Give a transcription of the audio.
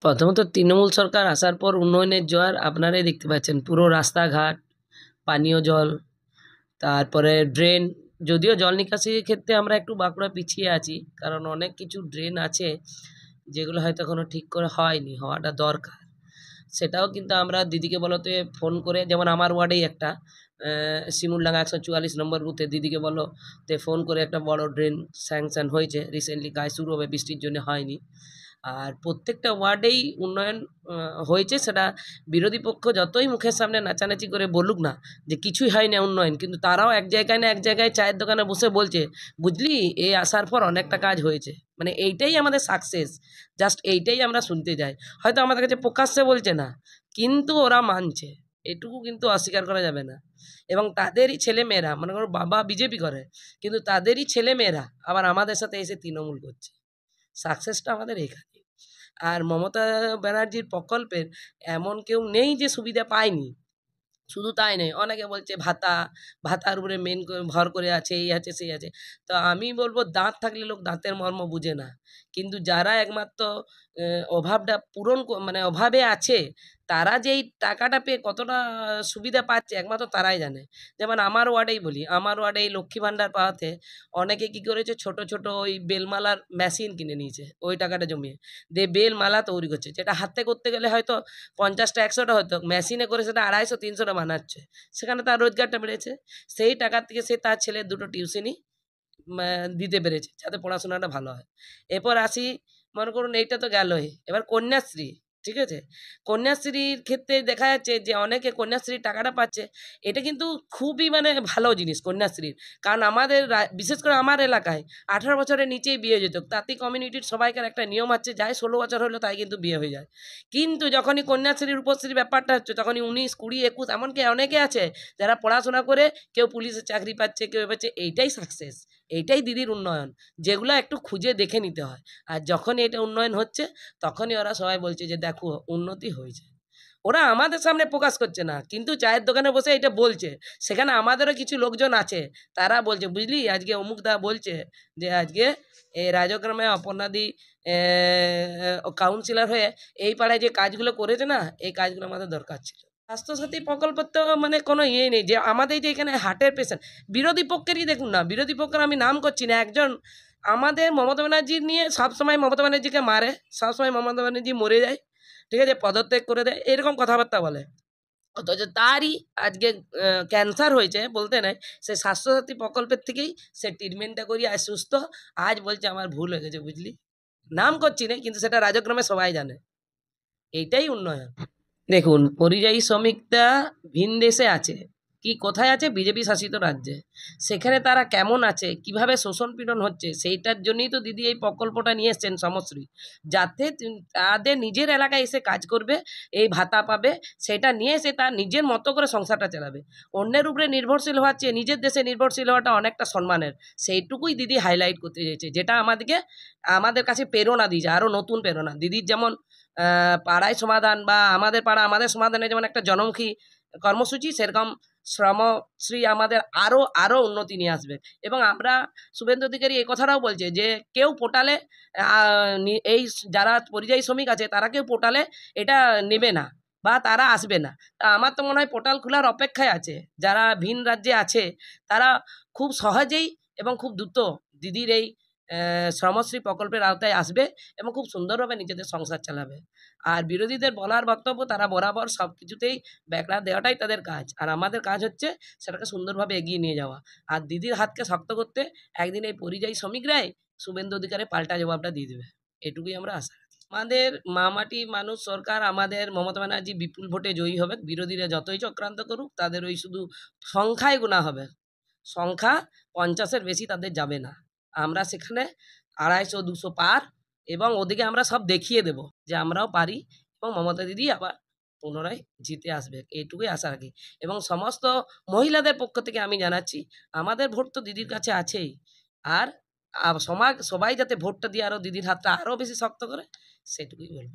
প্রথমত তৃণমূল সরকার আসার পর উন্নয়নের জোয়ার আপনারাই দেখতে পাচ্ছেন। পুরো রাস্তাঘাট, পানীয় জল, তারপরে ড্রেন। যদিও জল নিকাশির ক্ষেত্রে আমরা একটু বাঁকুড়া পিছিয়ে আছি, কারণ অনেক কিছু ড্রেন আছে যেগুলো হয়তো এখনও ঠিক করে হয়নি, হওয়াটা দরকার। সেটাও কিন্তু আমরা দিদিকে বলতে ফোন করে, যেমন আমার ওয়ার্ডেই একটা শিমুলডাঙ্গা 144 নম্বর বুথে দিদিকে বলতে ফোন করে একটা বড় ড্রেন স্যাংশন হয়েছে, রিসেন্টলি কাজ শুরু হবে, বৃষ্টির জন্য হয়নি। আর প্রত্যেকটা ওয়ার্ডেই উন্নয়ন হয়েছে। সেটা বিরোধী পক্ষ যতই মুখের সামনে নাচানাচি করে বলুক না যে কিছুই হয় না উন্নয়ন, কিন্তু তারাও এক জায়গায় না এক জায়গায় চায়ের দোকানে বসে বলছে, বুঝলি এই আসার পর অনেকটা কাজ হয়েছে। মানে এইটাই আমাদের সাকসেস, জাস্ট এইটাই আমরা শুনতে যাই। হয়তো আমাদের কাছে প্রকাশ্যে বলছে না, কিন্তু ওরা মানছে, এটুকু কিন্তু অস্বীকার করা যাবে না। এবং তাদেরই ছেলেমেয়েরা, মনে করো বাবা বিজেপি করে, কিন্তু তাদেরই ছেলেমেয়েরা আবার আমাদের সাথে এসে তৃণমূল করছে। সাকসেসটা আমাদের এখানে। আর মমতা ব্যানার্জির প্রকল্পের এমন কেউ নেই যে সুবিধা পায়নি। শুধু তাই নয়, অনেকে বলছে ভাতার উপরে মেন ভর করে আছে, এই আছে সেই আছে। তো আমি বলবো, দাঁত থাকলে লোক দাঁতের মর্ম বুঝে না। কিন্তু যারা একমাত্র অভাবটা পূরণ মানে অভাবে আছে, তারা যেই টাকাটা পেয়ে কতটা সুবিধা পাচ্ছে একমাত্র তারাই জানে। যেমন আমার ওয়ার্ডেই বলি, আমার ওয়ার্ডে এই লক্ষ্মী ভাণ্ডার পাওয়াতে অনেকে কী করেছে, ছোট ছোট ওই বেলমালার মেশিন কিনে নিয়েছে, ওই টাকাটা জমিয়ে দিয়ে বেলমালা তৈরি করছে, যেটা হাতে করতে গেলে হয়তো 50টা 100টা হতো, মেশিনে করে সেটা 250-300টা বানাচ্ছে। সেখানে তার রোজগারটা বেড়েছে। সেই টাকার থেকে সে তার ছেলের 2টো টিউশনি দিতে পেরেছে, যাতে পড়াশোনাটা ভালো হয়। এরপর আসি, মনে করুন এইটা তো গেলই, এবার কন্যাশ্রী। ঠিক আছে, কন্যাশ্রীর ক্ষেত্রে দেখা যাচ্ছে যে অনেকে কন্যাশ্রীর টাকাটা পাচ্ছে। এটা কিন্তু খুবই মানে ভালো জিনিস কন্যাশ্রীর। কারণ আমাদের বিশেষ করে আমার এলাকায় 18 বছরের নিচেই বিয়ে যেত। তাঁতি কমিউনিটির সবাইকার একটা নিয়ম আছে, যাই 16 বছর হলো তাই কিন্তু বিয়ে হয়ে যায়। কিন্তু যখনই কন্যাশ্রীর রূপশ্রীর ব্যাপারটা হচ্ছে, তখনই 19, 20, 21, এমনকি অনেকে আছে যারা পড়াশোনা করে কেউ পুলিশের চাকরি পাচ্ছে, কেউ পাচ্ছে। এইটাই সাকসেস, এইটাই দিদির উন্নয়ন, যেগুলো একটু খুঁজে দেখে নিতে হয়। আর যখনই এটা উন্নয়ন হচ্ছে, তখনই ওরা সবাই বলছে যে দেখো উন্নতি হয়েছে। ওরা আমাদের সামনে প্রকাশ করছে না, কিন্তু চায়ের দোকানে বসে এটা বলছে। সেখানে আমাদেরও কিছু লোকজন আছে, তারা বলছে, বুঝলি আজকে অমুক দা বলছে যে আজকে এই রাজগ্রামে অপর্ণাদি কাউন্সিলর হয়ে এই পাড়ায় যে কাজগুলো করেছে না, এই কাজগুলো আমাদের দরকার ছিল। স্বাস্থ্যসাথী প্রকল্প তো মানে কোনো ইয়ে নেই যে আমাদের যে এখানে হার্টের পেশেন্ট, বিরোধী পক্ষেরই দেখুন না, বিরোধী পক্ষের আমি নাম করছি না, একজন আমাদের মমতা ব্যানার্জি নিয়ে সবসময় মমতা ব্যানার্জিকে মারে, সবসময় মমতা ব্যানার্জি মরে যায়, ঠিক আছে, পদত্যাগ করে দেয়, এরকম কথাবার্তা বলে। অথচ তারই আজকে ক্যান্সার হয়েছে বলতে নাই, সে স্বাস্থ্যসাথী প্রকল্পের থেকেই সে ট্রিটমেন্টটা করিয়ে আজ সুস্থ। আজ বলছে আমার ভুল হয়ে গেছে, বুঝলি। নাম করছি না, কিন্তু সেটা রাজগ্রামে সবাই জানে। এইটাই উন্নয়ন। দেখুন, পরিযায়ী শ্রমিকরা ভিন দেশে আছে কি কোথায় আছে, বিজেপি শাসিত রাজ্যে। সেখানে তারা কেমন আছে, কিভাবে শোষণ পীড়ন হচ্ছে, সেইটার জন্যই তো দিদি এই প্রকল্পটা নিয়ে এসছেন সমশ্রী, যাতে তাদের নিজের এলাকায় এসে কাজ করবে, এই ভাতা পাবে, সেটা নিয়ে এসে তার নিজের মতো করে সংসারটা চালাবে। অন্যের উপরে নির্ভরশীল হওয়ার চেয়ে নিজের দেশে নির্ভরশীল হওয়াটা অনেকটা সম্মানের। সেইটুকুই দিদি হাইলাইট করতে চেয়েছে, যেটা আমাদের কাছে প্রেরণা দিয়েছে, আরও নতুন প্রেরণা। দিদির যেমন পাড়ায় সমাধান বা আমাদের পাড়া আমাদের সমাধানে যেমন একটা জনমুখী কর্মসূচি, সেরকম শ্রমশ্রী আমাদের আরও উন্নতি নিয়ে আসবে। এবং আমরা শুভেন্দু অধিকারী এই কথাটাও বলছে যে কেউ পোর্টালে এই যারা পরিযায়ী শ্রমিক আছে তারা কেউ পোর্টালে এটা নেবে না বা তারা আসবে না। তা আমার তো মনে হয় পোর্টাল খোলার অপেক্ষায় আছে। যারা ভিন রাজ্যে আছে তারা খুব সহজেই এবং খুব দ্রুত দিদির এই শ্রমশ্রী প্রকল্পের আওতায় আসবে এবং খুব সুন্দরভাবে নিজেদের সংসার চালাবে। আর বিরোধীদের বলার বক্তব্য, তারা বরাবর সব কিছুতেই ব্যাকড়া দেওয়াটাই তাদের কাজ, আর আমাদের কাজ হচ্ছে সেটাকে সুন্দরভাবে এগিয়ে নিয়ে যাওয়া। আর দিদির হাতকে শক্ত করতে একদিন এই পরিযায়ী শ্রমিকরাই শুভেন্দু অধিকারে পাল্টা জবাবটা দিয়ে দেবে, এটুকুই আমরা আশা রাখি। আমাদের মামাটি মানুষ সরকার, আমাদের মমতা ব্যানার্জি বিপুল ভোটে জয়ী হবে। বিরোধীরা যতই চক্রান্ত করুক, তাদের ওই শুধু সংখ্যায় গোনা হবে, সংখ্যা 50-এর বেশি তাদের যাবে না। আমরা সেখানে 250-200 পার, এবং ওদিকে আমরা সব দেখিয়ে দেব যে আমরাও পারি, এবং মমতা দিদি আবার পুনরায় জিতে আসবে, এইটুকুই আশা রাখি। এবং সমস্ত মহিলাদের পক্ষ থেকে আমি জানাচ্ছি, আমাদের ভোট তো দিদির কাছে আছেই, আর সবাই যাতে ভোটটা দিয়ে আরও দিদির হাতটা আরও বেশি শক্ত করে, সেটুকুই বলব।